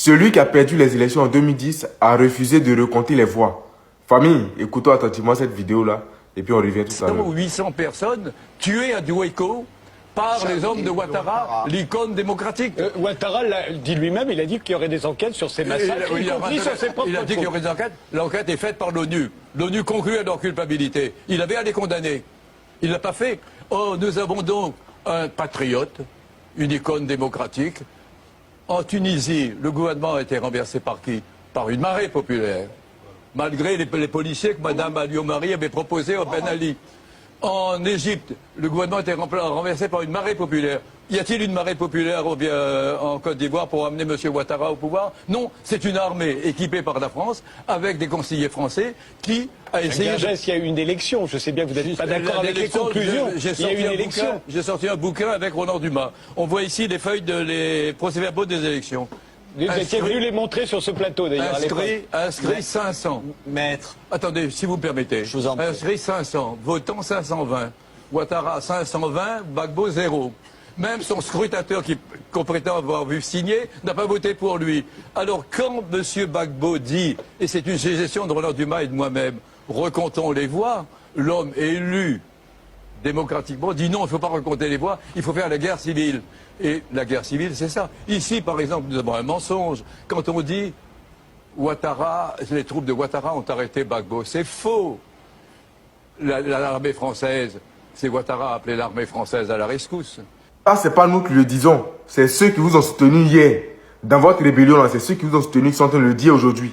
Celui qui a perdu les élections en 2010 a refusé de recompter les voix. Famille, écoutons attentivement cette vidéo-là et puis on revient tout à l'heure. 800 personnes tuées à Duéco par les hommes de Ouattara, l'icône démocratique. Ouattara l'a dit lui-même, il a dit qu'il y aurait des enquêtes sur ces massacres, y compris sur ses propres Il a dit qu'il y aurait des enquêtes. L'enquête est faite par l'ONU. L'ONU conclut à leur culpabilité. Il avait à les condamner. Il ne l'a pas fait. Oh, nous avons donc un patriote, une icône démocratique. En Tunisie, le gouvernement a été renversé par qui? Par une marée populaire. Malgré les policiers que Mme Alliot-Marie avait proposés au Ben Ali. En Égypte, le gouvernement a été renversé par une marée populaire. Y a-t-il une marée populaire en Côte d'Ivoire pour amener M. Ouattara au pouvoir? Non, c'est une armée équipée par la France, avec des conseillers français, qui a essayé... Il y a eu une élection, je sais bien que vous n'êtes pas d'accord avec les conclusions. Il y a eu une élection. J'ai sorti un bouquin avec Roland Dumas. On voit ici les feuilles les procès-verbaux des élections. Vous étiez venu les montrer sur ce plateau d'ailleurs. Inscrit 500. Maître. Attendez, si vous permettez. Je vous en prie. Inscrit 500. Votant 520. Ouattara 520. Gbagbo 0. Même son scrutateur qu'on prétend avoir vu signer n'a pas voté pour lui. Alors quand M. Gbagbo dit, et c'est une suggestion de Roland Dumas et de moi-même, recomptons les voix, l'homme élu démocratiquement dit non, il ne faut pas recompter les voix, il faut faire la guerre civile. Et la guerre civile, c'est ça. Ici, par exemple, nous avons un mensonge. Quand on dit Ouattara, les troupes de Ouattara ont arrêté Gbagbo, c'est faux. L'armée française, c'est Ouattara a appelé l'armée française à la rescousse. Ah, c'est pas nous qui le disons, c'est ceux qui vous ont soutenu hier. Dans votre rébellion, c'est ceux qui vous ont soutenu qui sont en train de le dire aujourd'hui.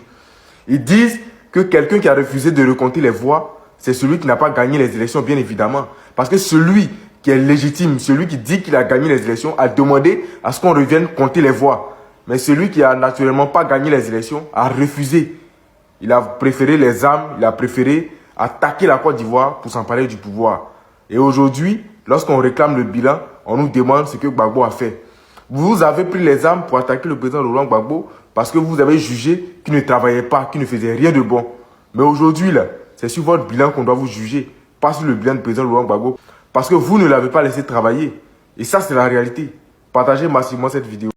Ils disent que quelqu'un qui a refusé de recompter les voix, c'est celui qui n'a pas gagné les élections, bien évidemment. Parce que celui qui est légitime, celui qui dit qu'il a gagné les élections, a demandé à ce qu'on revienne compter les voix. Mais celui qui a naturellement pas gagné les élections a refusé. Il a préféré les armes, il a préféré attaquer la Côte d'Ivoire pour s'emparer du pouvoir. Et aujourd'hui, lorsqu'on réclame le bilan, on nous demande ce que Gbagbo a fait. Vous avez pris les armes pour attaquer le président Laurent Gbagbo parce que vous avez jugé qu'il ne travaillait pas, qu'il ne faisait rien de bon. Mais aujourd'hui, là, c'est sur votre bilan qu'on doit vous juger, pas sur le bilan du président Laurent Gbagbo. Parce que vous ne l'avez pas laissé travailler. Et ça, c'est la réalité. Partagez massivement cette vidéo.